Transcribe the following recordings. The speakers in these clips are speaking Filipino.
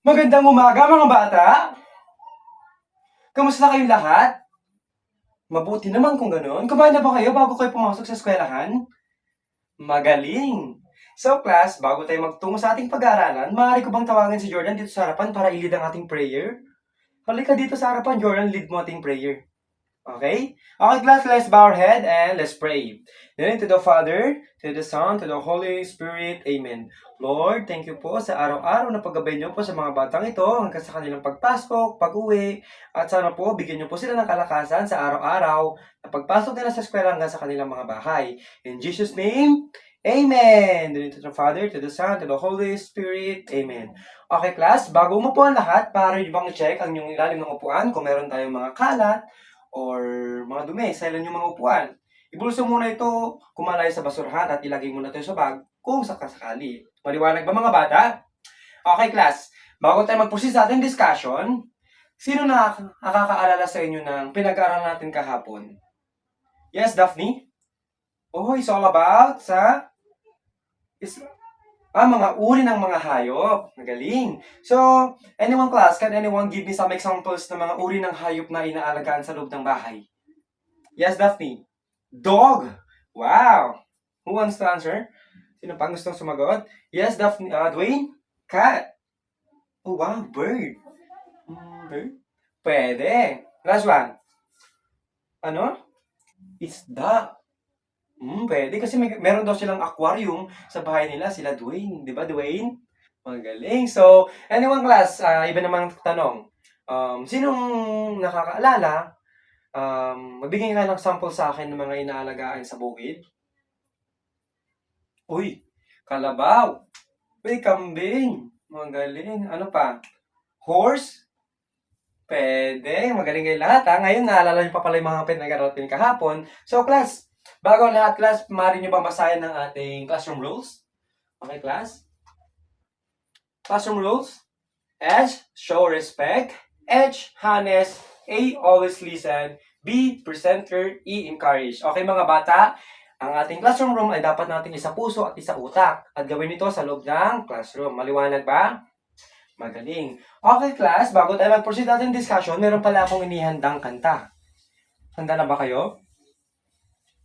Magandang umaga mga bata! Kamusta kayong lahat? Mabuti naman kung gano'n. Kumain na ba kayo bago kayo pumasok sa eskwelahan? Magaling! So class, bago tayo magtungo sa ating pag-aaralan, maaari ko bang tawagin si Jordan dito sa harapan para i-lead ang ating prayer? Halika dito sa harapan, Jordan, lead mo ating prayer. Okay? Okay, class, let's bow our head and let's pray. Then to the Father, to the Son, to the Holy Spirit. Amen. Lord, thank you po sa araw-araw na paggabay niyo po sa mga batang ito hanggang sa kanilang pagpasok, pag-uwi, at sana po bigyan niyo po sila ng kalakasan sa araw-araw na pagpasok nila sa eskwela hanggang sa kanilang mga bahay. In Jesus' name, Amen! Then to the Father, to the Son, to the Holy Spirit. Amen. Okay, class, bago umupo ang lahat, para niyo bang i-check ang inyong ilalim ng upuan kung meron tayong mga kalat, or mga dumi sa ilan yung mga upuan. Ibulso muna ito kumalay sa basurahan at ilagay muna ito sa bag kung sakasakali. Maliwanag ba mga bata? Okay, class. Bago tayo mag-proceed sa ating discussion, sino nakakaalala sa inyo ng pinag-aaralan natin kahapon? Yes, Daphne? Oh, it's all about sa mga uri ng mga hayop. Magaling. So, anyone class, can anyone give me some examples ng mga uri ng hayop na inaalagaan sa loob ng bahay? Yes, Daphne. Dog. Wow. Who wants to answer? Sino pang gustong sumagot? Yes, Daphne. Dwayne? Cat. Oh, wow. Bird. Bird? Pwede. Last one. Ano? Isda. Pwede. Kasi meron daw silang aquarium sa bahay nila. Sila Dwayne. Di ba, Dwayne? Magaling. So, anyone class, iba namang tanong. Sinong nakakaalala? Magbigay ka ng sample sa akin ng mga inaalagaan sa bukid. Uy, kalabaw. Uy, kambing. Magaling. Ano pa? Horse? Pwede. Magaling kayo lahat, ha? Ngayon, naalala niyo pa pala yung mga pinag-aralan kahapon. So, class, bago ang lahat, class, maaari niyo ba basahin ng ating classroom rules? Okay, class? Classroom rules. S, show respect. H, honest. A, always listen. B, presenter. E, encourage. Okay, mga bata? Ang ating classroom room ay dapat natin isa puso at isa utak. At gawin ito sa loob ng classroom. Maliwanag ba? Magaling. Okay, class. Bago tayo mag-proceed natin discussion, meron pala akong inihandang kanta. Handa na ba kayo?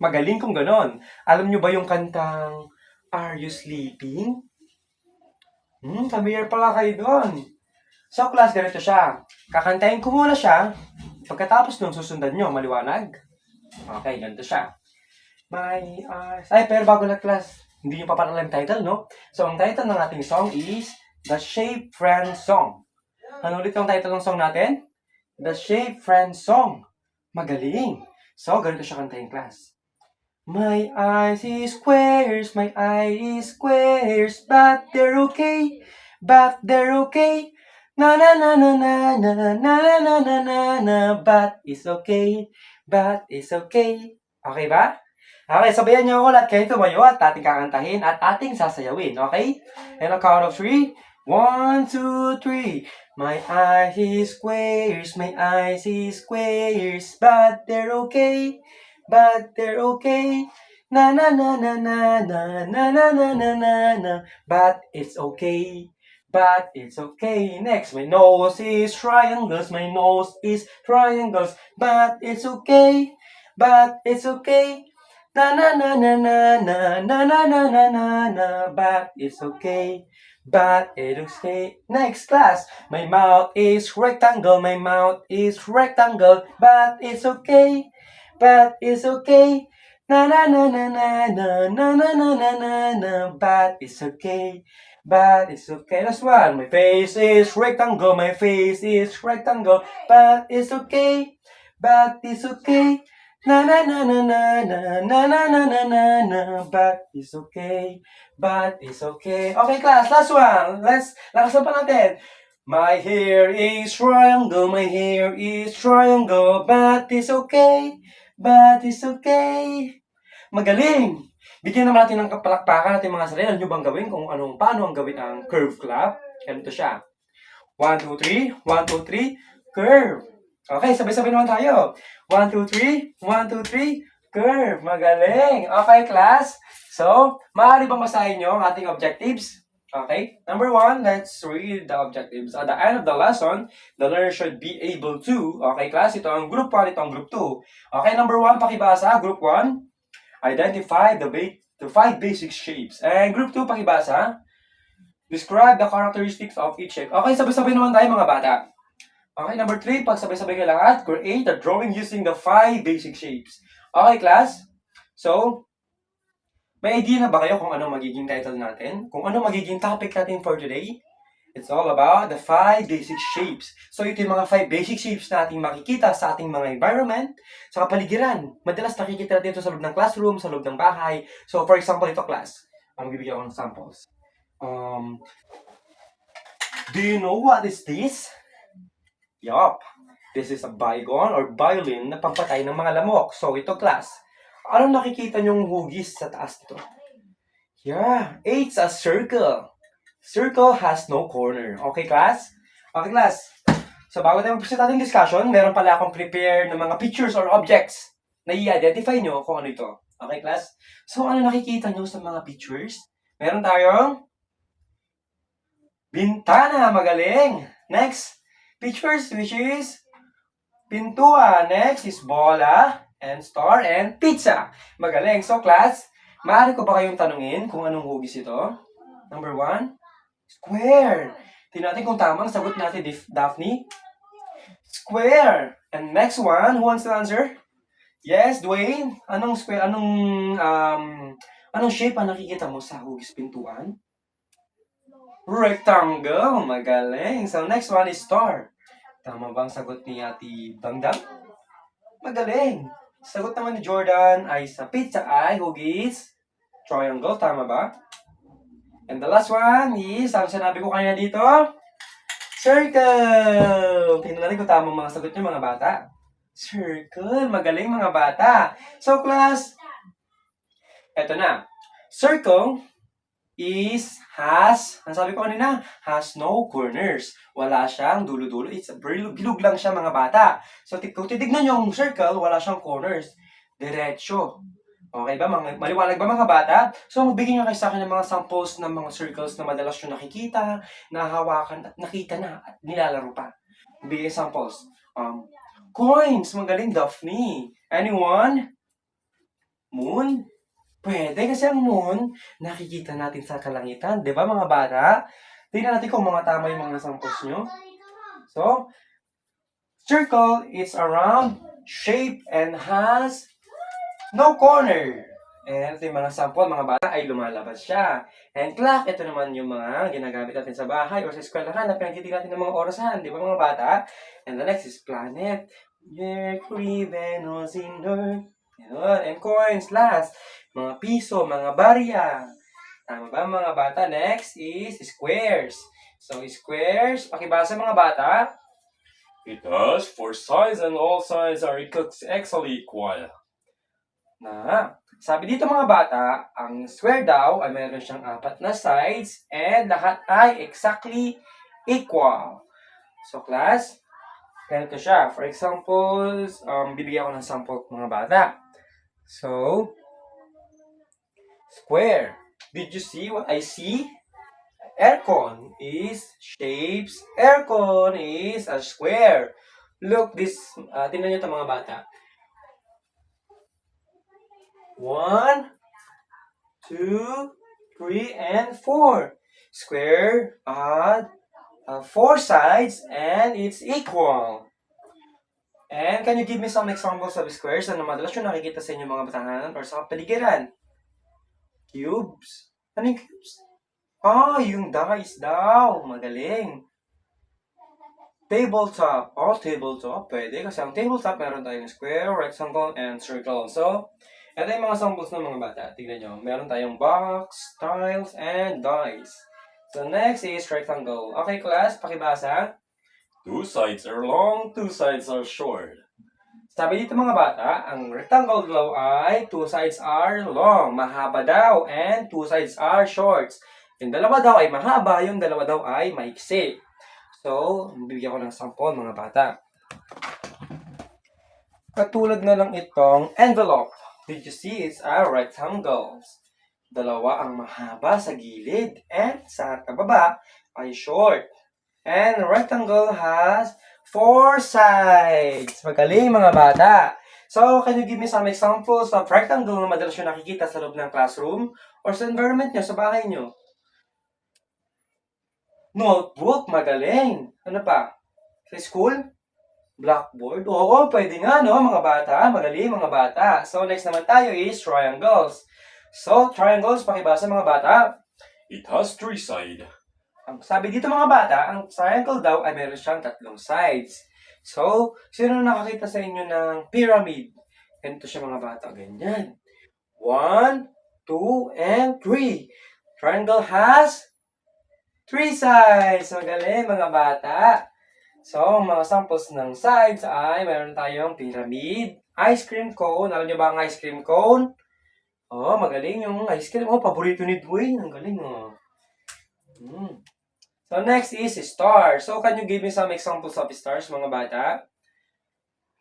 Magaling kung ganon. Alam nyo ba yung kantang Are You Sleeping? Familiar pala kayo doon. So, class, ganito siya. Kakantayin ko muna siya. Pagkatapos nung susundan nyo, maliwanag? Okay, ganito siya. My eyes... Ay, pero bago na, class, hindi nyo pa pala yung title, no? So, ang title ng ating song is The Shape Friend Song. Ano ulit ang title ng song natin? The Shape Friend Song. Magaling. So, ganito siya kantahin, class. My eyes is squares, my eyes is squares, but they're okay, but they're okay. Na na na na na na na na na na na na, but it's okay, but it's okay. Okay ba? Okay, sabayan niyo ako lahat kayo tumayo at ating kakantahin at ating sasayawin, okay? And on count of 3, 1, 2, 3. My eyes is squares, my eyes is squares, but they're okay, but they're okay. Na na na na na na na na na na na na, but it's okay. But it's okay. Next, my nose is triangles, my nose is triangles, but it's okay. But it's okay. Na na na na na na na na na na na na, but it's okay. But it's okay. Next, class. My mouth is rectangle, my mouth is rectangle, but it's okay. But it's okay. Na na na na na na na na na na na na, but it's okay. But it's okay. Last one. My face is rectangle, my face is rectangle, but it's okay. But it's okay. Na na na na na na na na na na na na, but it's okay. But it's okay. Okay, class, last one. Lakasan pa natin. My hair is triangle, my hair is triangle, but it's okay. But it's okay. Magaling! Bigyan naman natin ng kapalakpakan natin mga sarili. Alam nyo bang gawin kung paano ang gawin ang curve clap? Ganito siya. 1, 2, 3. 1, 2, 3. Curve. Okay, sabay-sabay naman tayo. 1, 2, 3. 1, 2, 3. Curve. Magaling. Okay, class. So, maaari bang basahin nyo ang ating objectives? Okay? Number 1, let's read the objectives. At the end of the lesson, the learner should be able to, okay class, ito ang group 1, ito ang group 2. Okay, number 1, pakibasa, group 1, identify the 5 basic shapes. And group 2, pakibasa, describe the characteristics of each shape. Okay, sabay-sabay naman tayo mga bata. Okay, number 3, pag sabay-sabay ka lahat, create a drawing using the 5 basic shapes. Okay, class? So, may idea na ba kayo kung ano magiging title natin? Kung ano magiging topic natin for today? It's all about the 5 basic shapes. So, ito yung mga 5 basic shapes na ating makikita sa ating mga environment, sa kapaligiran. Madalas nakikita natin ito sa loob ng classroom, sa loob ng bahay. So, for example, ito class. Bibigyan ko ng samples. Do you know what is this? Yup. This is a bygone or violin na pampatay ng mga lamok. So, ito class. Anong nakikita niyong hugis sa taas nito? Yeah, it's a circle. Circle has no corner. Okay, class? Okay, class. So, bago tayo mag-proceed ating discussion, meron pala akong prepare ng mga pictures or objects na i-identify nyo kung ano ito. Okay, class? So, ano nakikita nyo sa mga pictures? Meron tayong bintana. Magaling. Next, pictures, which is pintuan. Next is bola, and star, and pizza. Magaling. So, class, maaari ko ba kayong tanungin kung anong hugis ito? Number 1, square. Tingnan natin kung tama ang sagot natin, Daphne. Square. And next one, who wants to answer? Yes, Dwayne. Anong square, anong shape ang nakikita mo sa hugis pintuan? Rectangle. Magaling. So, next one is star. Tama ba ang sagot ni Ate Dangdang? Magaling. Sagot naman ni Jordan ay sa pizza ay hugis triangle. Tama ba? And the last one is, ang sinabi ko kanina dito, circle. Tingnan natin kung tama mga sagot niyo mga bata. Circle. Magaling mga bata. So class, eto na. Circle ang sabi ko kanina, has no corners. Wala siyang dulo-dulo. It's a bilog lang siya mga bata. So, kung titignan nyo yung circle, wala siyang corners. Diretso. Okay ba? Maliwanag ba mga bata? So, magbigay nyo kayo sa akin ng mga samples ng mga circles na madalas nyo nakikita, nahawakan, at nakita na, at nilalaro pa. Magbigay samples. Coins. Magaling, Daphne. Anyone? Moon? Pwede kasi ang moon, nakikita natin sa kalangitan. Di ba mga bata? Tingnan natin kung mga tama yung mga samples nyo. So, circle is a round shape and has no corner. And ito yung mga sample, mga bata ay lumalabas siya. And clock, ito naman yung mga ginagamit natin sa bahay o sa eskwelahan na pinagtitignan natin ng mga orasan. Di ba mga bata? And the next is planet. Mercury, Venus, Earth. And coins, last. Mga piso, mga barya. Tama ba mga bata? Next is squares. So, squares, pakibasa mga bata. It has 4 sides and all sides are exactly equal. Sabi dito mga bata, ang square daw ay meron siyang 4 na sides and lahat ay exactly equal. So, class, ganito siya. For example, bibigyan ko ng sample mga bata. So, square. Did you see what I see? Aircon is shapes. Aircon is a square. Look, tingnan nyo ito mga bata. 1, 2, 3, and 4. Square had 4 sides and it's equal. And can you give me some examples of squares na madalas yung nakikita sa inyong mga batahanan or sa kapaligiran? Cubes. Ano yung cubes? Yung dice daw. Magaling. Tabletop. Tabletop. Pwede. Kasi ang tabletop, meron tayong square, rectangle, and circle. So, ito yung mga samples ng mga bata. Tignan nyo. Meron tayong box, tiles, and dice. So, next is rectangle. Okay, class. Pakibasa. 2 sides are long, 2 sides are short. Sabi dito mga bata, ang rectangle daw ay 2 sides are long, mahaba daw, and 2 sides are short. Yung dalawa daw ay mahaba, yung dalawa daw ay maiksi. So, bibigyan ko ng sample mga bata. Katulad na lang itong envelope. Did you see it's a rectangle? Dalawa ang mahaba sa gilid and sa kababa ay short. And rectangle has 4 sides. Magaling mga bata. So, can you give me some examples of rectangle na madalas nyo nakikita sa loob ng classroom or sa environment nyo, sa bahay nyo? Notebook, magaling. Ano pa? Sa school? Blackboard? Oo, pwede nga, no, mga bata. Magaling, mga bata. So, next naman tayo is triangles. So, triangles, pakibasa mga bata. It has 3 sides. Ang sabi dito mga bata, ang triangle daw ay meron siyang 3 sides. So, sino nakakita sa inyo ng pyramid? Ganito siya mga bata, ganyan. 1, 2, and 3. Triangle has 3 sides. Magaling mga bata. So, mga samples ng sides ay meron tayong pyramid, ice cream cone. Alam niyo ba ang ice cream cone? Oh, magaling yung ice cream. Oh, paborito ni Dwayne. Ang galing, oh. So, next is star. So, can you give me some examples of stars, mga bata?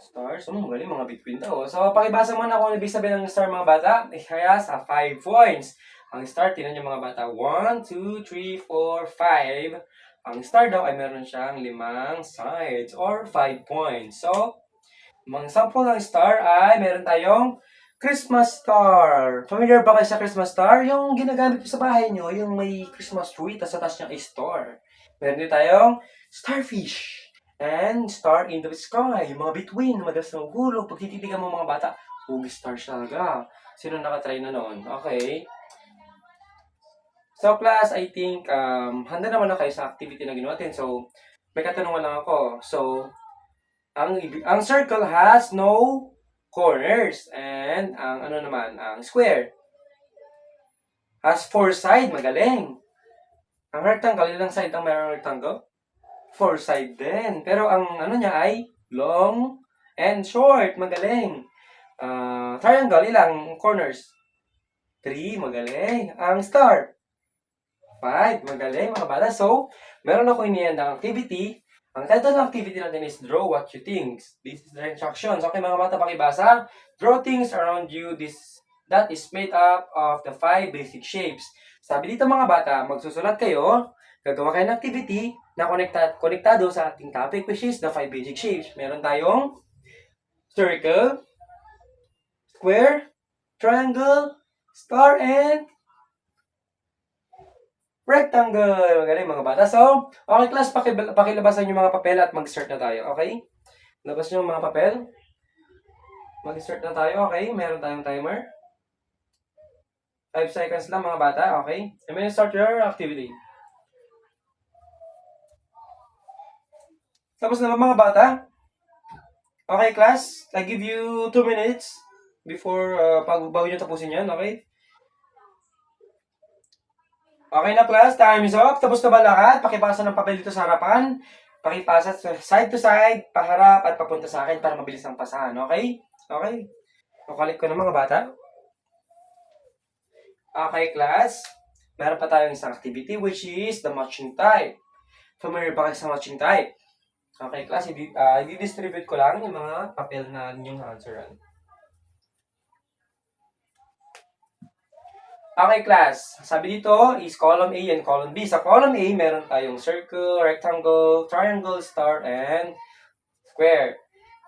Stars? Magaling, mga between daw. So, pakibasa mo na kung ano ibig sabihin ng star, mga bata. It has 5 points. Ang star, tinan niyo mga bata. 1, 2, 3, 4, 5. Ang star daw ay meron siyang 5 sides or 5 points. So, mga sample ng star ay meron tayong Christmas star. Familiar ba kayo sa Christmas star? Yung ginagamit ko sa bahay nyo, yung may Christmas tree, tapos sa taas niya ay star. Meron din tayong starfish and star in the sky. Yung mga between, madalas na hulog. Pag tititigan mo mga bata, star talaga. Sino nakatry na noon? Okay. So, class, I think, handa naman na kayo sa activity na ginawa natin. So, may katanungan lang ako. So, ang circle has no corners. And, ang square has 4 side. Magaling. Ang rectangle, ilang side ang mayroong rectangle? 4 side din. Pero, ang niya ay long and short. Magaling. Triangle, ilang corners? 3. Magaling. Ang star? 5. Magaling mga bata. So, meron ako inihandang activity. Ang title ng activity natin is Draw What You Think. This is the instructions. Okay mga bata, pakibasa. Draw things around you that is made up of the 5 basic shapes. Sabi dito mga bata, magsusulat kayo, gagawa kayo ng activity na konektado sa ating topic, which is the 5 basic shapes. Meron tayong circle, square, triangle, star, and rectangle. Magaling mga bata. So, okay class, pakilabasan yung mga papel at mag-start na tayo. Okay? Labas nyo yung mga papel. Mag-start na tayo. Okay? Meron tayong timer. 5 seconds lang mga bata. Okay? You may start your activity. Tapos na ba mga bata? Okay class, I give you 2 minutes before bago nyo tapusin yan. Okay? Okay na class, time is up. Tapos na ba lahat? Pakipasa ng papel dito sa harapan. Pakipasa side to side, paharap at papunta sa akin para mabilis ang pasahan. Okay? Okay. Kukulit ko na mga bata. Okay class. Meron pa tayong isang activity which is the matching type. Familiar ba kayo sa matching type? Okay class, i-distribute ko lang yung mga papel na ninyong answeran. Okay, class. Sabi dito is column A and column B. Sa column A, meron tayong circle, rectangle, triangle, star, and square.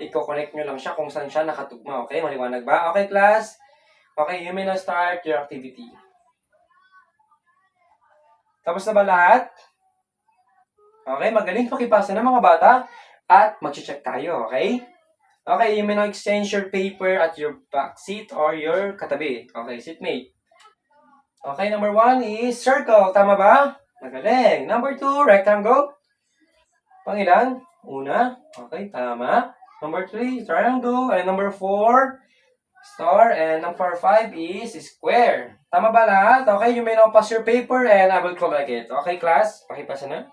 I-connect nyo lang siya kung saan siya nakatugma. Okay, maliwanag ba? Okay, class. Okay, you may now start your activity. Tapos na ba lahat? Okay, magaling pakipasa na mga bata. At mag-check tayo, okay? Okay, you may now exchange your paper at your back seat or your katabi. Okay, seatmate. Okay, number 1 is circle. Tama ba? Magaling. Number 2, rectangle. Pangilan? Una. Okay, tama. Number 3, triangle. And number 4, star. And number 5 is square. Tama ba lahat? Okay, you may now pass your paper and I will collect it. Okay, class? Pakipasa na.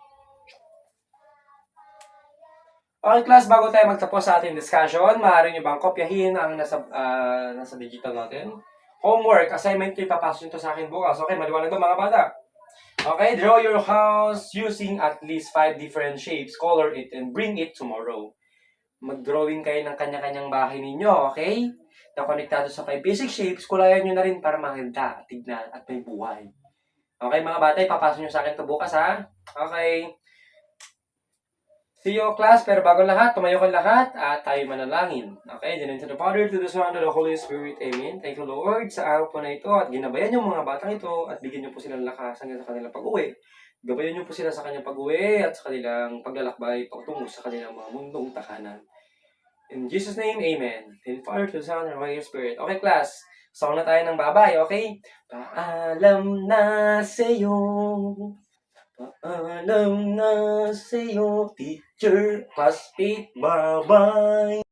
Okay, class, bago tayo magtapos sa ating discussion, maaari nyo bang kopyahin ang nasa digital natin? Homework, assignment ko ipapasok nito sa akin bukas. Okay, maliwanag ba mga bata? Okay, draw your house using at least 5 different shapes. Color it and bring it tomorrow. mag-drawing kayo ng kanya-kanyang bahay ninyo, okay? Na konektado sa 5 basic shapes, kulayan nyo na rin para maganda, tignan, at may buhay. Okay, mga bata, ipapasok nyo sa akin ito bukas, ha? Okay. See you, class. Pero bago lahat, tumayo ka lahat at tayo manalangin. Okay, then to the Father, to the Son, to the Holy Spirit. Amen. Thank you, Lord, sa araw po na ito at ginabayan yung mga batang ito at bigyan nyo po silang lakas hanggang sa kanilang pag-uwi. Gabayan nyo po sila sa kanyang pag-uwi at sa kanilang paglalakbay patungo sa kanilang mga mundong takanan. In Jesus' name, Amen. And Father, to the Son, and Holy Spirit. Okay, class. Song na tayo ng babay, okay? Paalam na sa'yo. Paalam na sa'yo, teacher, classmate, bye-bye.